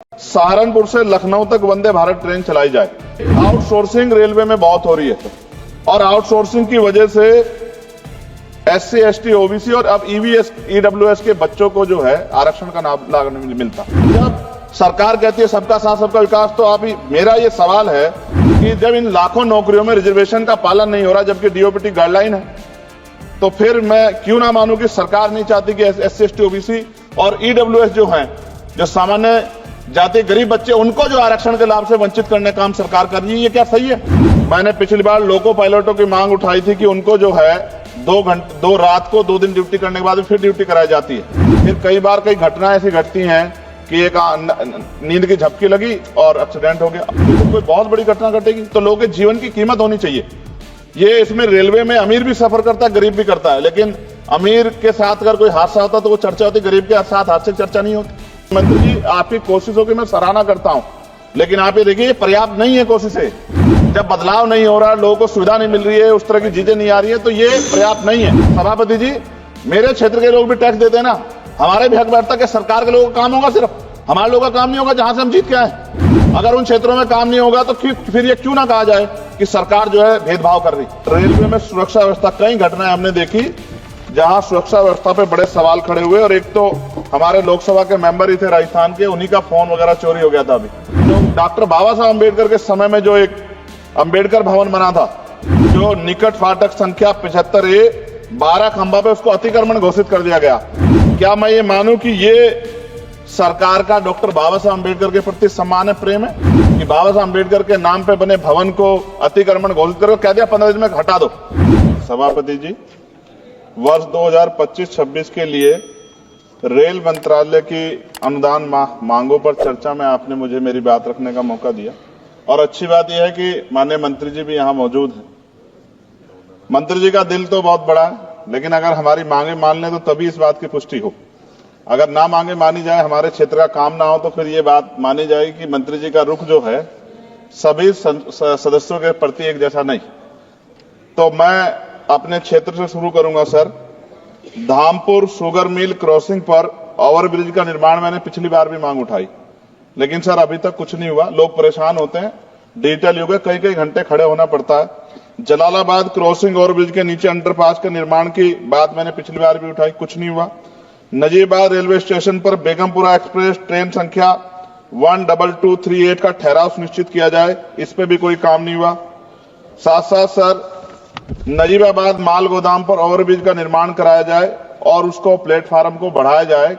सहारनपुर से लखनऊ तक वंदे भारत ट्रेन चलाई जाए। आउटसोर्सिंग रेलवे में बहुत हो रही है और आउटसोर्सिंग की वजह से SC, ST, OBC और अब EVS, EWS के बच्चों को जो है आरक्षण का लाभ नहीं मिलता। जब सरकार कहती है सबका साथ सबका विकास, तो आप मेरा ये सवाल है कि जब इन लाखों नौकरियों में रिजर्वेशन का पालन नहीं हो रहा, जबकि DOPT गाइडलाइन है, तो फिर मैं क्यों ना मानूं कि सरकार नहीं चाहती कि SC, ST, OBC और EWS जो हैं, जो सामान्य जाति गरीब बच्चे, उनको जो आरक्षण के लाभ से वंचित करने का काम सरकार कर रही है। ये क्या सही है? मैंने पिछली बार लोको पायलटों की मांग उठाई थी कि उनको जो है 2 रात को 2 दिन ड्यूटी करने के बाद फिर ड्यूटी कराई जाती है। फिर कई बार कई घटनाएं ऐसी घटती हैं कि एक नींद की झपकी लगी और एक्सीडेंट हो गया। तो कोई बहुत बड़ी घटना घटेगी तो लोगों के जीवन की कीमत होनी चाहिए। ये इसमें रेलवे में अमीर भी सफर करता है, गरीब भी करता है, लेकिन अमीर के साथ अगर कोई हादसा होता तो वो चर्चा होती, गरीब के साथ हादसे की चर्चा नहीं होती। मंत्री जी, आपकी कोशिशों की मैं सराहना करता हूं, लेकिन आप ये देखिए ये पर्याप्त नहीं है कोशिशें। जब बदलाव नहीं हो रहा, लोगों को सुविधा नहीं मिल रही है, उस तरह की चीजें नहीं आ रही है, तो ये पर्याप्त नहीं है। सभापति जी, मेरे क्षेत्र के लोग भी टैक्स देते हैं ना, हमारे भी हक बैठता कि सरकार के लोगों का काम होगा, सिर्फ हमारे लोगों का काम नहीं होगा जहां से हम जीत के आए। अगर उन क्षेत्रों में काम नहीं होगा तो फिर ये क्यों ना कहा जाए कि सरकार जो है भेदभाव कर रही। रेलवे में सुरक्षा व्यवस्था, कई घटनाएं हमने देखी जहां सुरक्षा व्यवस्था पे बड़े सवाल खड़े हुए, और एक तो हमारे लोकसभा के मेंबर ही थे राजस्थान के, उन्हीं का फोन वगैरह चोरी हो गया था। अभी जो डॉक्टर बाबा साहब अम्बेडकर के समय में जो एक अम्बेडकर भवन बना था, जो निकट फाटक संख्या 75A 12 खंबा पे, उसको अतिक्रमण घोषित कर दिया गया। क्या मैं ये मानूं कि ये सरकार का डॉक्टर बाबा साहब अम्बेडकर के प्रति सम्मान है, प्रेम है, कि बाबा साहब अम्बेडकर के नाम पे बने भवन को अतिक्रमण घोषित करके कह दिया 15 दिन में हटा दो। सभापति जी, वर्ष 2025-26 के लिए रेल मंत्रालय की अनुदान मांगों पर चर्चा में आपने मुझे मेरी बात रखने का मौका दिया, और अच्छी बात यह है कि माननीय मंत्री जी भी यहाँ मौजूद हैं। मंत्री जी का दिल तो बहुत बड़ा है, लेकिन अगर हमारी मांगे मान लें तो तभी इस बात की पुष्टि हो। अगर ना मांगे मानी जाए, हमारे क्षेत्र का काम ना हो, तो फिर ये बात मानी जाएगी कि मंत्री जी का रुख जो है सभी सदस्यों के प्रति एक जैसा नहीं। तो मैं अपने क्षेत्र से शुरू करूंगा sir. Dhampur sugar mill crossing पर ओवरब्रिज का निर्माण मैंने पिछली बार भी मांग उठाई, लेकिन सर अभी तक कुछ नहीं हुआ। लोग परेशान होते हैं, डिजिटल युग है, कई घंटे खड़े होना पड़ता है। जलालाबाद क्रॉसिंग ओवरब्रिज के नीचे अंडरपास के निर्माण की बात मैंने पिछली बार भी उठाई, कुछ नहीं हुआ। नजीबाद रेलवे स्टेशन पर बेगमपुरा एक्सप्रेस ट्रेन संख्या 12238 का ठहराव सुनिश्चित किया जाए, इस पे भी कोई काम नहीं हुआ। साथ साथ सर, नजीबाबाद माल गोदाम पर ओवरब्रिज का निर्माण कराया जाए और उसको प्लेटफार्म को बढ़ाया जाए।